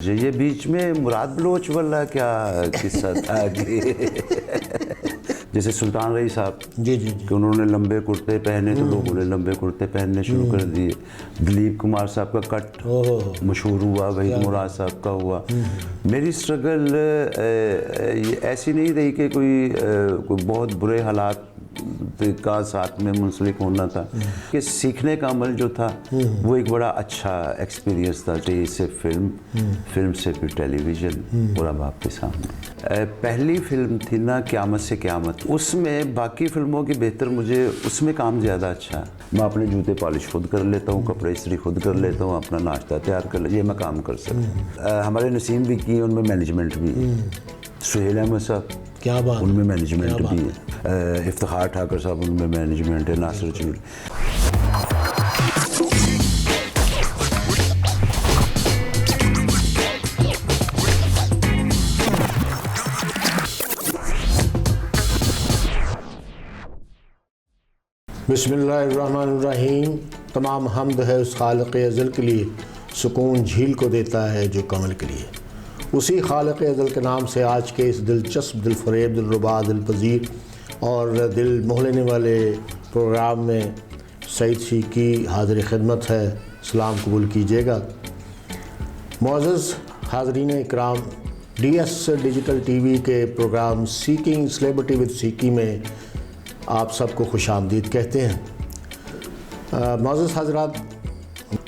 ये बीच में मुराद बलोच वाला क्या किस्सा था कि जैसे सुल्तान रही साहब जी जी जी कि उन्होंने लंबे कुर्ते पहने तो लोगों ने लंबे कुर्ते पहनने शुरू कर दिए। दिलीप कुमार साहब का कट मशहूर हुआ, वहीद मुराद साहब का हुआ। मेरी स्ट्रगल ऐसी नहीं रही कि कोई बहुत बुरे हालात का साथ में मुंसलिक होना था कि सीखने का अमल जो था वो एक बड़ा अच्छा एक्सपीरियंस था। चाहिए से फिल्म से फिर टेलीविज़न और अब आपके सामने। पहली फिल्म थी ना क़यामत से क़यामत, उसमें बाकी फिल्मों की बेहतर मुझे उसमें काम ज़्यादा अच्छा। मैं अपने जूते पॉलिश खुद कर लेता हूँ, कपड़े इस्त्री खुद कर लेता हूँ, अपना नाश्ता तैयार कर ले, ये मैं काम कर सकता। हमारे नसीम भी किए, उनमें मैनेजमेंट भी है। सुहेल अहमद साहब क्या बात, उनमें मैनेजमेंट भी है। इफ्तिखार ठाकर साहब उनमें मैनेजमेंट है। नासिर चूल। बिस्मिल्लाहिर्रहमानिर्रहीम। तमाम हम्द है उस खालिक़ अज़ल के लिए, सुकून झील को देता है जो कमल के लिए। उसी खालिक़ अज़ल के नाम से आज के इस दिलचस्प, दिलफरेब, दिलरुबा, दिलपज़ीर और दिल मोह लेने वाले प्रोग्राम में सईद सी की हाज़िर खिदमत है। सलाम कबूल कीजिएगा। मुअज़्ज़ज़ हाज़रीन इकराम, DS डिजिटल TV के प्रोग्राम सीकिंग सेलिब्रिटी विद सीकी में आप सबको खुशामदीद कहते हैं। मुअज़्ज़ज़ हज़रात,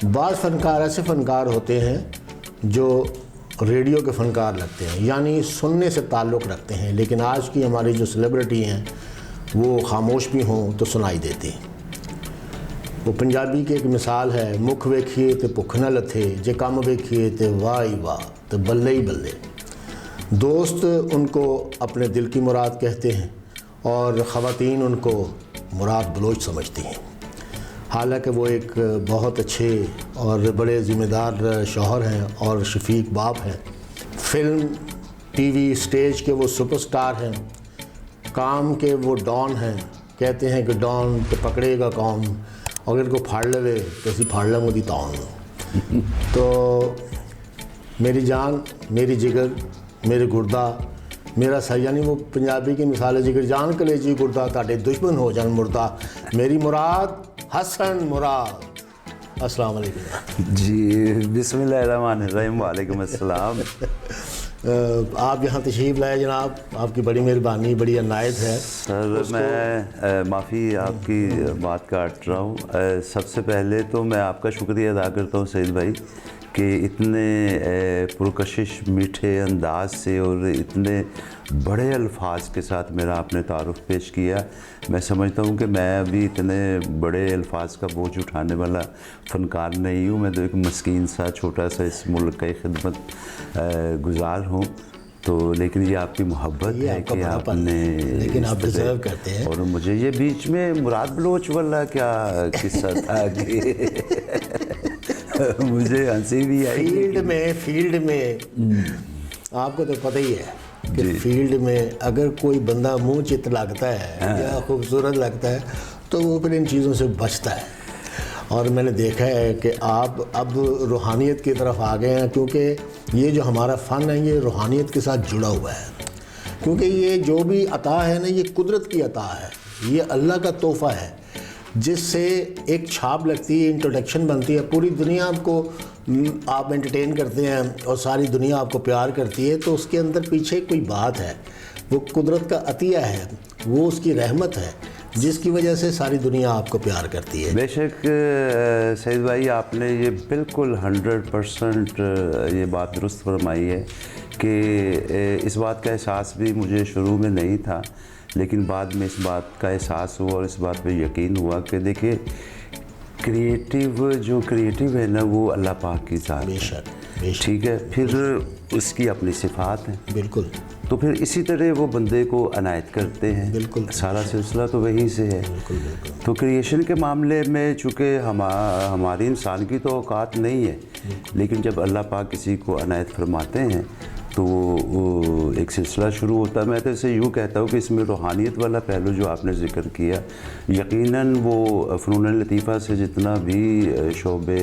बाज़ फ़नकार ऐसे फ़नकार होते हैं जो रेडियो के फ़नकार लगते हैं, यानी सुनने से ताल्लुक़ रखते हैं, लेकिन आज की हमारी जो सेलिब्रिटी हैं वो खामोश भी हों तो सुनाई देती हैं। वो पंजाबी की एक मिसाल है, मुख वेखिए तो भुख न लथे, जे कम वेखिए तो वाह ही वाह तो बल्ले ही बल्ले। दोस्त उनको अपने दिल की मुराद कहते हैं और ख़वातीन उनको मुराद बलोच समझती हैं। हालांकि वो एक बहुत अच्छे और बड़े ज़िम्मेदार शौहर हैं और शफीक बाप हैं। फिल्म, TV, स्टेज के वो सुपरस्टार हैं, काम के वो डॉन हैं। कहते हैं कि डॉन तो पकड़ेगा कौन, अगर को फाड़ लवे तो असी फाड़ लेंगे दी तौन। तो मेरी जान, मेरी जिगर, मेरे गुर्दा, मेरा सही, यानी वो पंजाबी की मिसाल है, जिगर जान कलेजी गुर्दा ताड़े दुश्मन हो जान मुर्दा, मेरी मुराद हसन मुराद। अस्सलाम वालेकुम जी। बिस्मिल्लाहिर्रहमानिर्रहीम। वालेकुम अस्सलाम। आप यहाँ तशरीफ़ लाए जनाब, आपकी बड़ी मेहरबानी, बड़ी अनायत है। सर मैं माफ़ी आपकी बात काट रहा हूँ। सबसे पहले तो मैं आपका शुक्रिया अदा करता हूँ सईद भाई कि इतने पुरकशिश मीठे अंदाज से और इतने बड़े अल्फाज के साथ मेरा आपने तारुफ पेश किया। मैं समझता हूँ कि मैं अभी इतने बड़े अल्फाज का बोझ उठाने वाला फ़नकार नहीं हूँ। मैं तो एक मस्कीन सा छोटा सा इस मुल्क का खिदमत गुज़ार हूँ। तो लेकिन ये आपकी मोहब्बत है कि आपने, लेकिन आप डिज़र्व करते हैं। और मुझे ये बीच में मुराद बलोच वाला क्या किस्सा था कि मुझे हंसी भी आई। फील्ड में आपको तो पता ही है कि फील्ड में अगर कोई बंदा मुंह चित लगता है या खूबसूरत लगता है तो वो फिर इन चीज़ों से बचता है। और मैंने देखा है कि आप अब रूहानियत की तरफ आ गए हैं, क्योंकि ये जो हमारा फ़न है ये रूहानियत के साथ जुड़ा हुआ है। क्योंकि ये जो भी अता है ना, ये कुदरत की अता है, ये अल्लाह का तोहफ़ा है, जिससे एक छाप लगती है, इंट्रोडक्शन बनती है, पूरी दुनिया आपको आप एंटरटेन करते हैं और सारी दुनिया आपको प्यार करती है। तो उसके अंदर पीछे कोई बात है, वो कुदरत का अतिया है, वो उसकी रहमत है, जिसकी वजह से सारी दुनिया आपको प्यार करती है। बेशक सईद भाई, आपने ये बिल्कुल 100% ये बात दुरुस्त फरमाई है कि इस बात का एहसास भी मुझे शुरू में नहीं था, लेकिन बाद में इस बात का एहसास हुआ और इस बात पे यकीन हुआ कि देखिए क्रिएटिव है ना, वो अल्लाह पाक की ज़ात है। ठीक है, फिर उसकी अपनी सिफ़ात है। बिल्कुल। तो फिर इसी तरह वो बंदे को अनायत करते हैं। बिल्कुल। सारा सिलसिला तो वहीं से है। बिल्कुल बिल्कुल। तो क्रिएशन के मामले में चूँकि हमारी इंसान की तो औकात नहीं है, लेकिन जब अल्लाह पाक किसी को अनायत फरमाते हैं तो वो एक सिलसिला शुरू होता है। मैं तो इसे यूँ कहता हूँ कि इसमें रूहानियत वाला पहलू जो आपने ज़िक्र किया, यकीनन वो फ़नून लतीफ़ा से जितना भी शोबे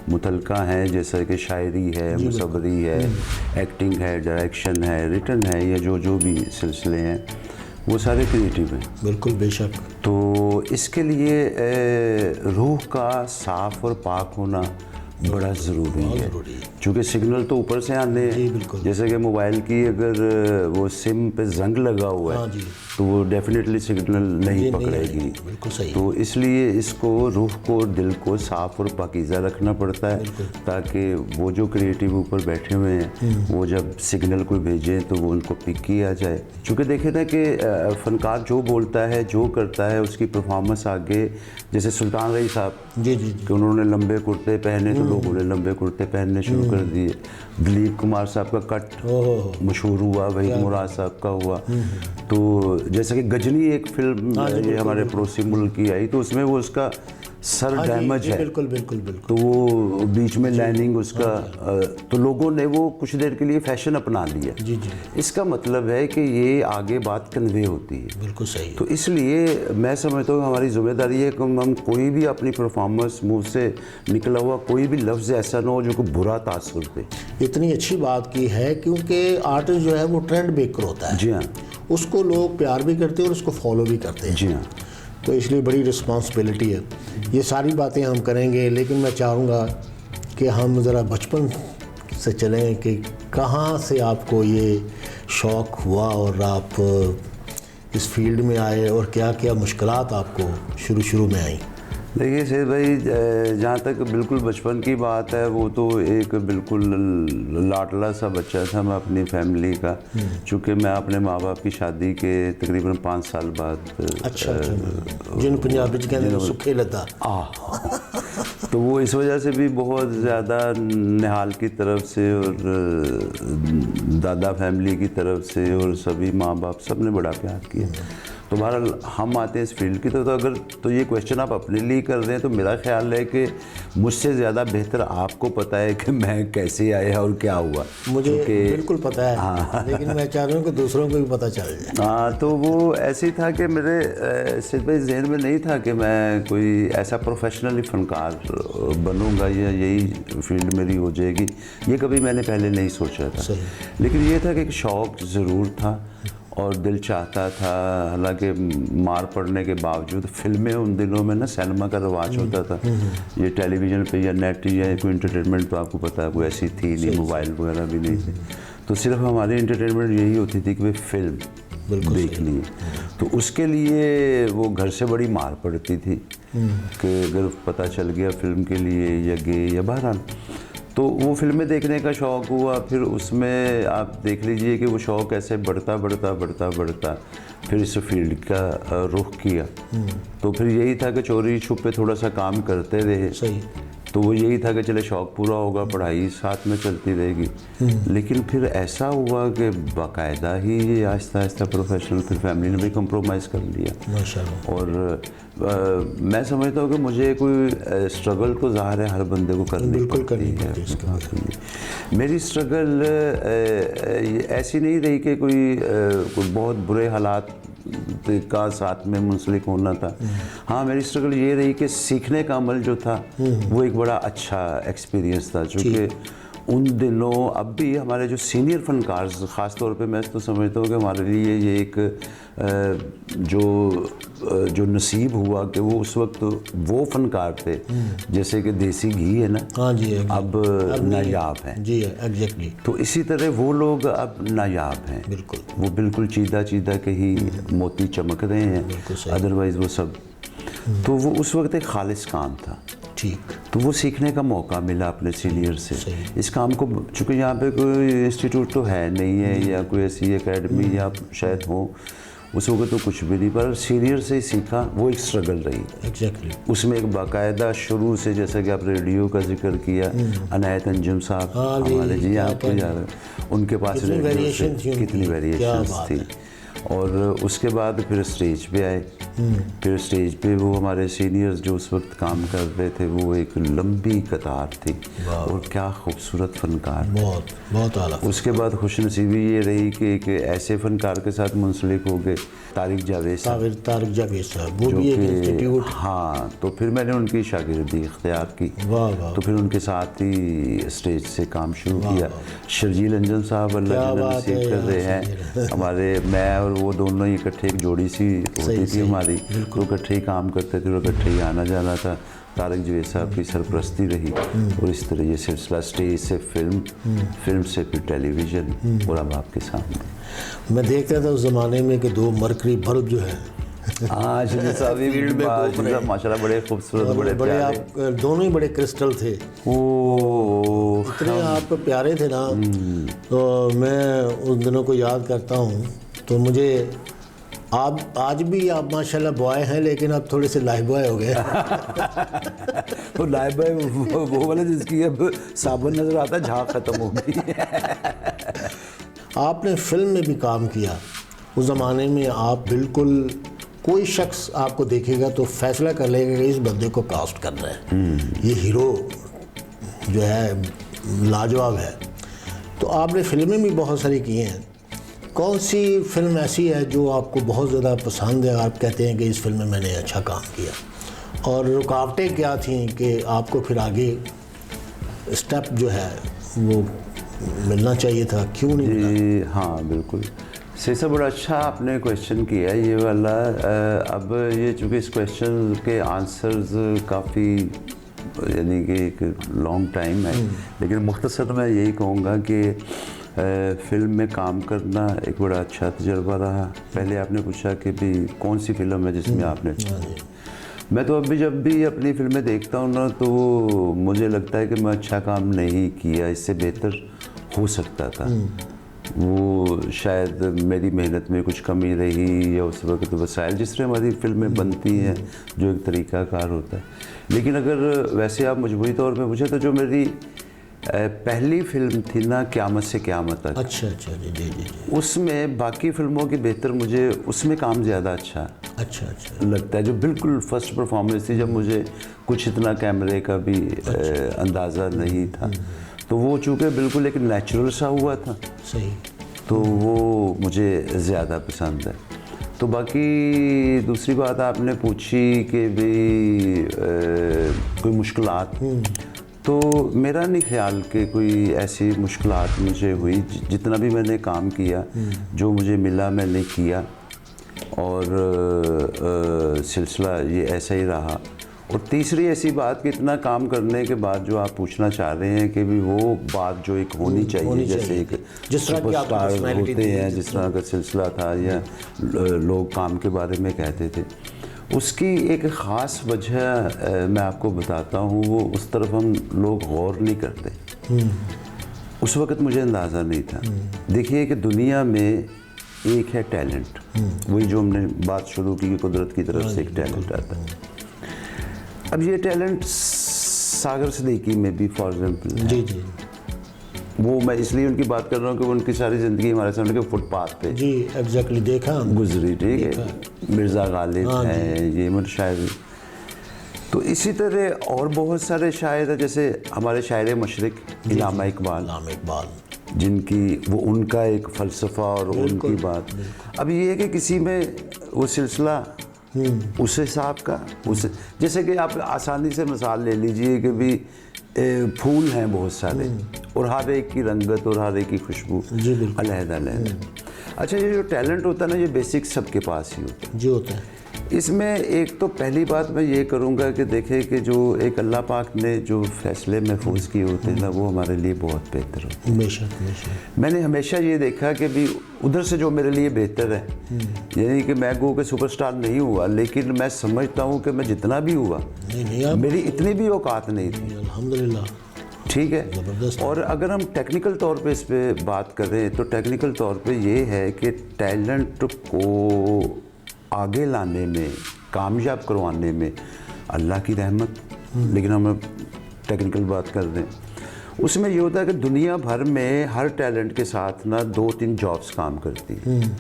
मुतलका हैं, जैसे कि शायरी है, मुसव्वरी है, एक्टिंग है, डायरेक्शन है, रिटन है, या जो भी सिलसिले हैं, वो सारे क्रिएटिव हैं। बिल्कुल, बेशक। तो इसके लिए रूह का साफ़ और पाक होना बड़ा ज़रूरी है, क्योंकि सिग्नल तो ऊपर से आने हैं। जैसे कि मोबाइल की अगर वो सिम पे जंग लगा हुआ है तो वो डेफिनेटली सिग्नल नहीं पकड़ेगी। बिल्कुल सही। तो इसलिए इसको, रूह को, दिल को साफ़ और पाकीज़ा रखना पड़ता है, ताकि वो जो क्रिएटिव ऊपर बैठे हुए हैं वो जब सिग्नल को भेजें तो वो उनको पिक किया जाए। चूँकि देखे ना कि फ़नकार जो बोलता है, जो करता है, उसकी परफॉर्मेंस आगे, जैसे सुल्तान रही साहब कि उन्होंने लंबे कुर्ते पहने तो लोगों ने लंबे कुर्ते पहनने शुरू कर दिए। दिलीप कुमार साहब का कट मशहूर हुआ, वहीद मुराद साहब का हुआ। तो जैसे कि गजनी एक फिल्म ये हमारे पड़ोसी मुल्क की आई, तो उसमें वो उसका सर डैमेज है, बिल्कुल बिल्कुल बिल्कुल, तो वो बीच में लाइनिंग उसका, तो लोगों ने वो कुछ देर के लिए फैशन अपना लिया। जी जी, इसका मतलब है कि ये आगे बात कन्वे होती है। बिल्कुल सही। तो इसलिए मैं समझता हूँ हमारी जिम्मेदारी है कि हम कोई भी अपनी परफॉर्मेंस, मुंह से निकला हुआ कोई भी लफ्ज़ ऐसा ना हो जो को बुरा तासुर दे। इतनी अच्छी बात की है, क्योंकि आर्टिस्ट जो है वो ट्रेंड मेकर होता है। जी हाँ, उसको लोग प्यार भी करते हैं और उसको फॉलो भी करते हैं। जी हाँ। तो इसलिए बड़ी रिस्पॉन्सिबिलिटी है। ये सारी बातें हम करेंगे, लेकिन मैं चाहूँगा कि हम ज़रा बचपन से चलें कि कहाँ से आपको ये शौक़ हुआ और आप इस फील्ड में आए और क्या क्या मुश्किलात आपको शुरू में आई। देखिए सैयद भाई, जहाँ तक बिल्कुल बचपन की बात है, वो तो एक बिल्कुल लाडला सा बच्चा था मैं अपनी फैमिली का, चूँकि मैं अपने माँ बाप की शादी के तकरीबन 5 साल बाद, अच्छा, जिन पंजाबी च कहते हैं सुखे लद्दा, तो वो इस वजह से भी बहुत ज़्यादा निहाल की तरफ से और दादा फैमिली की तरफ से और सभी माँ बाप सब ने बड़ा प्यार किया। तो बहरहाल हम आते हैं इस फील्ड की, तो अगर तो ये क्वेश्चन आप अपने लिए कर रहे हैं, तो मेरा ख्याल है कि मुझसे ज़्यादा बेहतर आपको पता है कि मैं कैसे आया और क्या हुआ। मुझे बिल्कुल पता है। हाँ। लेकिन मैं चाह रहा हूँ कि दूसरों को भी पता चल जाए। हाँ, तो वो ऐसे ही था कि मेरे सिर्फ भाई जहन में नहीं था कि मैं कोई ऐसा प्रोफेशनली फ़नकार बनूँगा या यही फील्ड मेरी हो जाएगी, ये कभी मैंने पहले नहीं सोचा था। लेकिन ये था कि एक शौक़ ज़रूर था और दिल चाहता था। हालांकि मार पड़ने के बावजूद फिल्में उन दिनों में ना सिनेमा का रवाज होता था, ये टेलीविज़न पे या नेट या कोई इंटरटेनमेंट तो आपको पता है कोई ऐसी थी नहीं, मोबाइल वगैरह भी नहीं थे, तो सिर्फ हमारी इंटरटेनमेंट यही होती थी कि भाई फिल्म देखनी है। तो उसके लिए वो घर से बड़ी मार पड़ती थी कि अगर पता चल गया फिल्म के लिए या गे या बहरहाल, तो वो फिल्में देखने का शौक़ हुआ। फिर उसमें आप देख लीजिए कि वो शौक़ ऐसे बढ़ता फिर इस फील्ड का रुख किया। तो फिर यही था कि चोरी छुपे थोड़ा सा काम करते रहे। सही। तो वो यही था कि चले शौक़ पूरा होगा, पढ़ाई साथ में चलती रहेगी। लेकिन फिर ऐसा हुआ कि बाकायदा ही ये आहिस्ता आहिस्ता प्रोफेशनल, फिर फैमिली ने भी कंप्रोमाइज़ कर लिया माशाअल्लाह। और मैं समझता हूँ कि मुझे कोई स्ट्रगल तो ज़ाहिर है हर बंदे को करनी पड़ती है। मेरी स्ट्रगल ऐसी नहीं रही कि कोई बहुत बुरे हालात का साथ में मुंसलिक होना था। हाँ, मेरी स्ट्रगल ये रही कि सीखने का अमल जो था वो एक बड़ा अच्छा एक्सपीरियंस था, चूँकि उन दिनों अब भी हमारे जो सीनियर फनकार, ख़ास तौर पे मैं तो समझता हूँ कि हमारे लिए ये एक जो नसीब हुआ कि वो उस वक्त वो फनकार थे जैसे कि देसी घी है ना, हाँ जी, अब नायाब हैं। जी एग्जैक्टली। तो इसी तरह वो लोग अब नायाब हैं, बिल्कुल। वो बिल्कुल चीदा के ही मोती चमक रहे हैं, अदरवाइज़ वो सब। तो वो उस वक्त एक खालिस काम था। ठीक। तो वो सीखने का मौका मिला अपने सीनियर से इस काम को, चूँकि यहाँ पे कोई इंस्टीट्यूट तो है नहीं है या कोई ऐसी एकेडमी या शायद हो, उस वक्त तो कुछ भी नहीं, पर सीनियर से ही सीखा। वो एक स्ट्रगल रही। एग्जैक्टली। उसमें एक बाकायदा शुरू से, जैसा कि आप रेडियो का जिक्र किया, अनायत अंजुम साहब हमारे जी आपको याद, उनके पास कितनी वेरिएशन थी और उसके बाद फिर स्टेज पे आए। फिर स्टेज पे वो हमारे सीनियर्स जो उस वक्त काम कर रहे थे, वो एक लंबी कतार थी और क्या खूबसूरत फनकार, बहुत बहुत आला। उसके बाद खुशनसीबी ये रही कि एक ऐसे फनकार के साथ मुंसलिक हो गए, तारिक जावेद साहब, तारिक जावेद साहब, वो भी एक इंस्टीट्यूट। हाँ, तो फिर मैंने उनकी शागिर्दी इख्तियार की। वाह वाह। तो फिर उनके साथ ही स्टेज से काम शुरू किया। शर्जील अंजन साहब अल्लाह जिन्हें नसीब कर रहे हैं हमारे, मैं और वो दोनों ही इकट्ठे, एक जोड़ी सी होती थी हमारी, तो इकट्ठे ही काम करते थे और इकट्ठे ही आना जाना था। तारिक जावेद साहब की सरपरस्ती रही और इस तरह ये सिलसिला स्टेज से फिल्म, फिल्म से फिर टेलीविज़न और अब आपके सामने। मैं देखता था उस ज़माने में कि 2 मरकरी बल्ब जो है आज माशाल्लाह बड़े खूबसूरत, बड़े आप दोनों ही बड़े क्रिस्टल थे। ओ इतने आप प्यारे थे ना। तो मैं उन दिनों को याद करता हूँ, तो मुझे आप आज भी आप माशाल्लाह बॉय हैं, लेकिन अब थोड़े से लाइफ बॉय हो गए। वो लाइफ बॉय वो वाला जिसकी अब साबुन नजर आता है, झाग खत्म हो गई। आपने फिल्म में भी काम किया। उस ज़माने में आप बिल्कुल, कोई शख्स आपको देखेगा तो फैसला कर लेगा कि इस बंदे को कास्ट करना है, ये हीरो जो है लाजवाब है। तो आपने फिल्में भी बहुत सारी की हैं। कौन सी फिल्म ऐसी है जो आपको बहुत ज़्यादा पसंद है, आप कहते हैं कि इस फिल्म में मैंने अच्छा काम किया, और रुकावटें क्या थीं कि आपको फिर आगे स्टेप जो है वो मिलना चाहिए था, क्यों नहीं मिला? हाँ बिल्कुल, से बड़ा अच्छा आपने क्वेश्चन किया ये वाला। अब ये चूँकि इस क्वेश्चन के आंसर्स काफ़ी, यानी कि एक लॉन्ग टाइम है, लेकिन मुख्तसर मैं यही कहूँगा कि फ़िल्म में काम करना एक बड़ा अच्छा तजर्बा रहा। पहले आपने पूछा कि भी कौन सी फ़िल्म है जिसमें आपने, मैं तो अभी जब भी अपनी फिल्में देखता हूँ ना, तो मुझे लगता है कि मैं अच्छा काम नहीं किया, इससे बेहतर हो सकता था। वो शायद मेरी मेहनत में कुछ कमी रही, या उस वक्त वसाइल जिस तरह हमारी फिल्में बनती हैं जो एक तरीक़ाकार होता है। लेकिन अगर वैसे आप मजबूरी तौर पे पूछे तो जो मेरी पहली फिल्म थी ना, क़यामत से क़यामत तक, अच्छा जी, उसमें बाकी फ़िल्मों की बेहतर मुझे उसमें काम ज़्यादा अच्छा लगता है। जो बिल्कुल फर्स्ट परफॉर्मेंस थी, जब मुझे कुछ इतना कैमरे का भी अंदाज़ा नहीं था, तो वो चूँकि बिल्कुल एक नेचुरल सा हुआ था, सही, तो वो मुझे ज़्यादा पसंद है। तो बाकी दूसरी बात आपने पूछी कि भाई कोई मुश्किलात, तो मेरा नहीं ख्याल कि कोई ऐसी मुश्किलात मुझे हुई। जितना भी मैंने काम किया, जो मुझे मिला मैंने किया, और सिलसिला ये ऐसा ही रहा। और तीसरी ऐसी बात कि इतना काम करने के बाद जो आप पूछना चाह रहे हैं कि भी वो बात जो एक होनी चाहिए, जैसे एक सुपरस्टार होते हैं, जिस तरह का सिलसिला था, या लोग काम के बारे में कहते थे, उसकी एक ख़ास वजह मैं आपको बताता हूँ। वो उस तरफ हम लोग गौर नहीं करते। उस वक़्त मुझे अंदाज़ा नहीं था। देखिए कि दुनिया में एक है टैलेंट, वही जो हमने बात शुरू की कि कुदरत की तरफ से एक टैलेंट आता है। अब ये टैलेंट सागर सिद्दीकी में भी फॉर एग्जाम्पल, जी, वो मैं इसलिए उनकी बात कर रहा हूँ कि वो उनकी सारी ज़िंदगी हमारे सामने के फुटपाथ पे जी एग्जैक्टली देखा गुजरी, ठीक है। मिर्ज़ा गालिब हैं, ये मन शायर। तो इसी तरह और बहुत सारे शायर हैं, जैसे हमारे शायर मशरिक इल्लामा इकबाल, जिनकी वो उनका एक फ़लसफ़ा और उनकी बात। अब ये है कि किसी में वो सिलसिला उस हिसाब का, उस जैसे कि आप आसानी से मिसाल ले लीजिए कि भी फूल हैं बहुत सारे, और हर एक की रंगत और हर एक की खुशबू अलग-अलग। अच्छा, ये जो टैलेंट होता है ना, ये बेसिक सबके पास ही होता है जी, होता है। इसमें एक तो पहली बात मैं ये करूँगा कि देखें कि जो एक अल्लाह पाक ने जो फ़ैसले महफूज किए होते हैं ना, वो हमारे लिए बहुत बेहतर होते हैं। बेशक। मैंने हमेशा ये देखा कि भी उधर से जो मेरे लिए बेहतर है, यानी कि मैं गो के सुपरस्टार नहीं हुआ, लेकिन मैं समझता हूँ कि मैं जितना भी हुआ, मेरी इतनी भी औकात नहीं थी, अल्हम्दुलिल्लाह, ठीक है। और अगर हम टेक्निकल तौर पे इस पर बात करें, तो टेक्निकल तौर पे ये है कि टैलेंट को आगे लाने में, कामयाब करवाने में अल्लाह की रहमत। लेकिन हम टेक्निकल बात कर रहे हैं, उसमें ये होता है कि दुनिया भर में हर टैलेंट के साथ ना 2-3 जॉब्स काम करती हैं।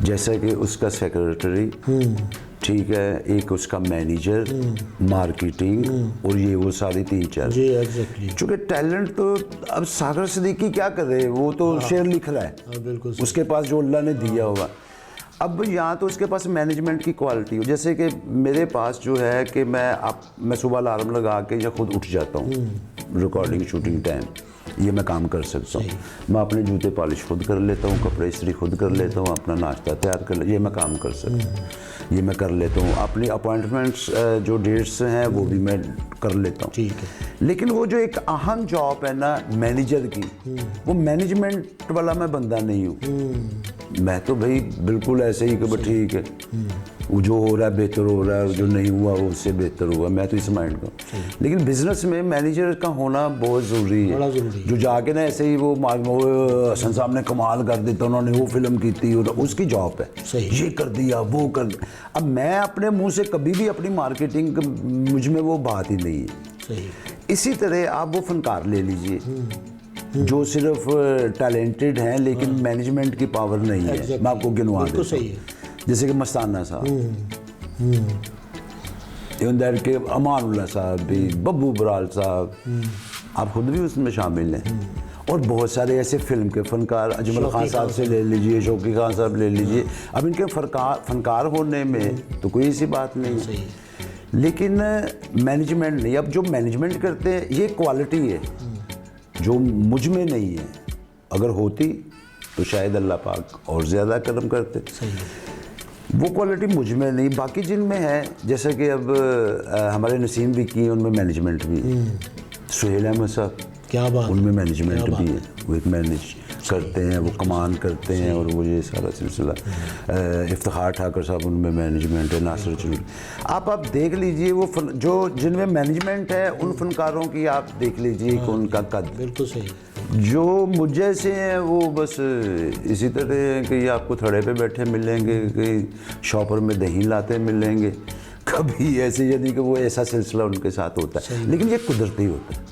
जैसे कि उसका सेक्रेटरी, ठीक है, एक उसका मैनेजर, मार्केटिंग और ये वो सारी 3-4 जी एग्जैक्टली। चूँकि टैलेंट तो अब सागर सिद्दीकी क्या कर रहे हैं, वो तो शेर लिख रहा है, बिल्कुल उसके पास जो अल्लाह ने दिया हुआ। अब यहाँ तो उसके पास मैनेजमेंट की क्वालिटी हो, जैसे कि मेरे पास जो है कि मैं सुबह अलार्म लगा के या खुद उठ जाता हूँ रिकॉर्डिंग शूटिंग टाइम, ये मैं काम कर सकता हूँ। मैं अपने जूते पॉलिश खुद कर लेता हूँ, कपड़े इस्त्री खुद कर लेता हूँ, अपना नाश्ता तैयार कर ले, ये मैं काम कर सकता हूँ, ये मैं कर लेता हूँ। अपनी अपॉइंटमेंट्स जो डेट्स हैं वो भी मैं कर लेता हूँ, ठीक है। लेकिन वो जो एक अहम जॉब है ना मैनेजर की, वो मैनेजमेंट वाला मैं बंदा नहीं हूँ। मैं तो भाई बिल्कुल ऐसे ही कि ठीक है, वो जो हो रहा है बेहतर हो रहा है, जो नहीं हुआ वो उससे बेहतर हुआ, मैं तो इस माइंड का। लेकिन बिजनेस में मैनेजर का होना बहुत ज़रूरी है, जो जाके ना ऐसे ही वो हसन साहब ने कमाल कर देता, उन्होंने वो फिल्म की थी, उसकी जॉब है ये कर दिया वो कर दिया। अब मैं अपने मुंह से कभी भी अपनी मार्केटिंग मुझ में वो बात ही नहीं है। इसी तरह आप वो फनकार ले लीजिए जो सिर्फ टैलेंटेड हैं लेकिन मैनेजमेंट की पावर नहीं है। मैं आपको गिनवा देता हूँ, जैसे कि मस्ताना साहब, इवन के अमानुल्लाह साहब भी, बब्बू बराल साहब, आप खुद भी उसमें शामिल हैं, और बहुत सारे ऐसे फिल्म के फनकार, अजमल खान साहब से ले लीजिए, शौकी खान साहब ले लीजिए। अब इनके फनकार होने में तो कोई ऐसी बात नहीं है, लेकिन मैनेजमेंट नहीं। अब जो मैनेजमेंट करते हैं ये क्वालिटी है जो मुझ में नहीं है, अगर होती तो शायद अल्लाह पाक और ज़्यादा करम करते। वो क्वालिटी मुझ में नहीं, बाकी जिनमें है, जैसे कि अब हमारे नसीम विकी, उनमें मैनेजमेंट भी है। सुहेल अहमद साहब, क्या बात, उनमें मैनेजमेंट भी है, वो एक मैनेज करते हैं, वो कमान करते हैं, और वो ये सारा सिलसिला। इफ्तिखार ठाकर साहब, उनमें मैनेजमेंट है। नासिर चुल, आप देख लीजिए वो जो जिनमें मैनेजमेंट है, उन फनकारों की आप देख लीजिए कि उनका कद बिल्कुल सही। जो मुझे से हैं वो बस इसी तरह कि ये आपको थड़े पे बैठे मिलेंगे, कि शॉपर में दही लाते मिलेंगे, कभी ऐसे यानी कि वो ऐसा सिलसिला उनके साथ होता है, लेकिन ये कुदरती होता है।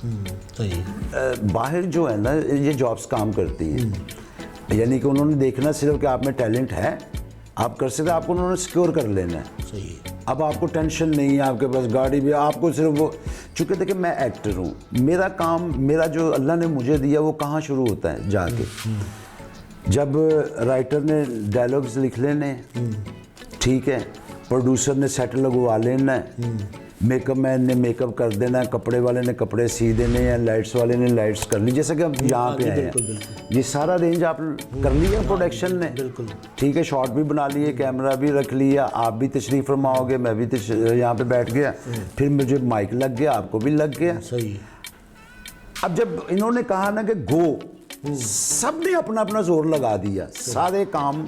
सही। बाहर जो है ना ये जॉब्स काम करती हैं, यानी कि उन्होंने देखना सिर्फ कि आप में टैलेंट है, आप कर सकते, आपको उन्होंने सिक्योर कर लेना है। सही। अब आपको टेंशन नहीं है, आपके पास गाड़ी भी, आपको सिर्फ वो, चूँकि देखिए मैं एक्टर हूँ, मेरा काम, मेरा जो अल्लाह ने मुझे दिया वो कहाँ शुरू होता है, जाके जब राइटर ने डायलॉग्स लिख लेने, ठीक है, प्रोड्यूसर ने सेट लगवा लेना है, मेकअप मैन ने मेकअप कर देना है, कपड़े वाले ने कपड़े सी देने हैं, लाइट्स वाले ने लाइट्स कर ली, जैसे कि हम यहाँ पे आए हैं, ये सारा रेंज आप कर लिया प्रोडक्शन ने, ठीक है, शॉट भी बना लिए, कैमरा भी रख लिया, आप भी तशरीफ फरमाओगे, मैं भी यहाँ पे बैठ गया, फिर मुझे माइक लग गया, आपको भी लग गया। सही। अब जब इन्होंने कहा ना कि गो, सब ने अपना अपना जोर लगा दिया, सारे काम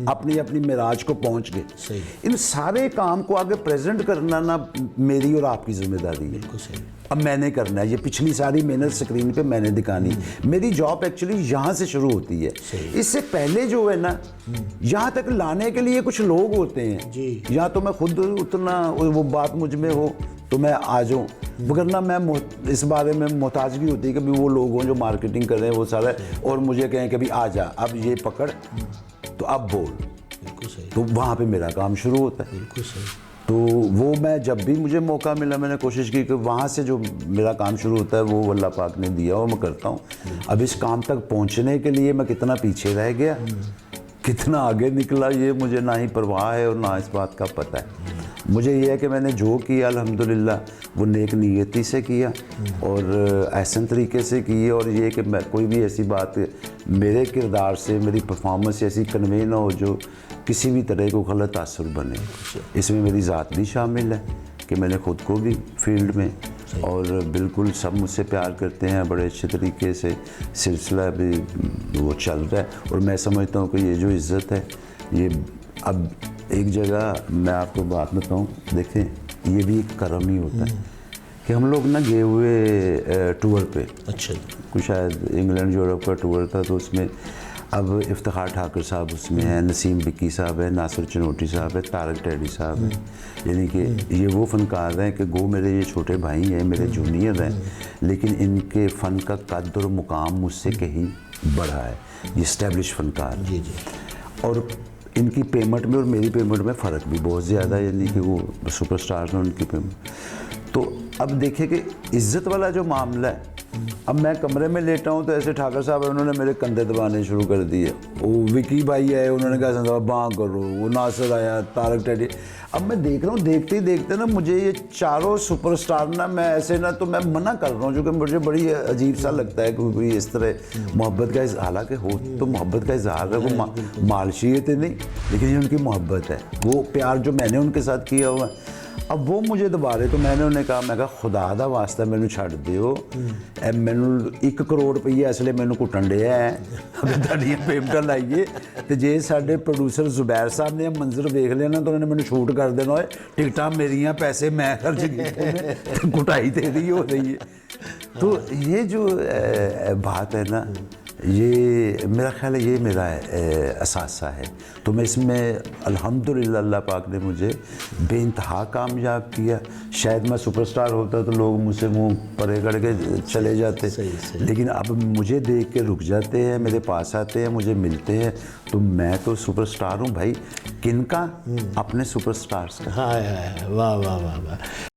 अपनी अपनी मिराज को पहुंच गए। इन सारे काम को आगे प्रेजेंट करना ना मेरी और आपकी जिम्मेदारी है। अब मैंने करना है, ये पिछली सारी मेहनत स्क्रीन पे मैंने दिखानी। मेरी जॉब एक्चुअली यहाँ से शुरू होती है, इससे पहले जो है ना यहाँ तक लाने के लिए कुछ लोग होते हैं, या तो मैं खुद उतना वो बात मुझ में हो तो मैं आ जाऊँ, वरना मैं इस बारे में मोहताजगी होती है कि भी वो लोग हों जो मार्केटिंग कर रहे हैं वो सारा, और मुझे कहें कि भी आ जा, अब ये पकड़, तो अब बोल। बिल्कुल सही। तो वहाँ पे मेरा काम शुरू होता है। बिल्कुल सही। तो वो मैं जब भी मुझे मौका मिला मैंने कोशिश की कि वहाँ से जो मेरा काम शुरू होता है वो अल्लाह पाक ने दिया और मैं करता हूँ। अब इस काम तक पहुँचने के लिए मैं कितना पीछे रह गया, कितना आगे निकला, ये मुझे ना ही परवाह है और ना इस बात का पता है। मुझे ये है कि मैंने जो किया अल्हम्दुलिल्लाह वो नेक नीयती से किया और एहसन तरीके से की, और ये कि मैं कोई भी ऐसी बात मेरे किरदार से, मेरी परफॉर्मेंस ऐसी कन्वे ना हो जो किसी भी तरह को गलत असर बने। इसमें मेरी ज़ात भी शामिल है कि मैंने ख़ुद को भी फील्ड में, और बिल्कुल सब मुझसे प्यार करते हैं, बड़े अच्छे तरीके से सिलसिला भी वो चल रहा है। और मैं समझता हूँ कि ये जो इज़्ज़त है ये, अब एक जगह मैं आपको बात बताऊँ, देखें ये भी एक करम ही होता है कि हम लोग ना गए हुए टूर पे, अच्छा कुछ शायद इंग्लैंड यूरोप का टूर था, तो उसमें अब इफ्तिखार ठाकर साहब उसमें हैं, नसीम विकी साहब है, नासिर चनोटी साहब है, तारक टैडी साहब है, यानी कि ये वो फनकार हैं कि गो मेरे ये छोटे भाई हैं, मेरे जूनियर हैं, लेकिन इनके फ़न का कद और मुकाम मुझसे कहीं बड़ा है, ये इस्टेब्लिश फनकार। जी जी। और इनकी पेमेंट में और मेरी पेमेंट में फ़र्क भी बहुत ज़्यादा है, यानी कि वो सुपरस्टार्स हैं उनकी पेमेंट। तो अब देखिए कि इज़्ज़त वाला जो मामला है, अब मैं कमरे में लेटा हूँ तो ऐसे ठाकर साहब है, उन्होंने मेरे कंधे दबाने शुरू कर दिए। वो विकी भाई आए, उन्होंने कहा संदा बाँ करो, वो नासिर आया, तारक टेडी। अब मैं देख रहा हूँ, देखते ही देखते ना मुझे ये चारों सुपरस्टार ना, मैं ऐसे ना, तो मैं मना कर रहा हूँ, क्योंकि मुझे बड़ी अजीब सा लगता है कि कोई इस तरह मोहब्बत का हालांकि हो तो मोहब्बत का इजहार है, वो मालशियत नहीं, लेकिन ये उनकी मोहब्बत है, वो प्यार जो मैंने उनके साथ किया हुआ है। अब वो मुझे दबा रहे, तो मैंने उन्हें कहा, मैं कहा खुदा दा वास्ता मैनू छड़ दिओ, मैनू 1 करोड़ रुपया इसलिए मैनू कुटन दिया है, अगर तुहाडियां पेमेंटां लाइए तो जे साडे प्रोड्यूसर जुबैर साहब ने मंजर वेख लिया ना, तो उन्होंने मैनू शूट कर देना, होए टिकटां मेरियां, पैसे मैं खर्च कीते ने, कुटाई तेरी हो रही है। तो ये जो बात है ना, ये मेरा ख्याल है ये मेरा असासा है। तो मैं इसमें अल्हम्दुलिल्लाह अल्लाह पाक ने मुझे बेइंतहा कामयाब किया। शायद मैं सुपरस्टार होता तो लोग मुझसे मुंह परे करके चले जाते, लेकिन अब मुझे देख के रुक जाते हैं, मेरे पास आते हैं, मुझे मिलते हैं। तो मैं तो सुपरस्टार हूँ भाई, किनका? अपने सुपरस्टार्स का। हाँ, वाह वाह वाह वाह।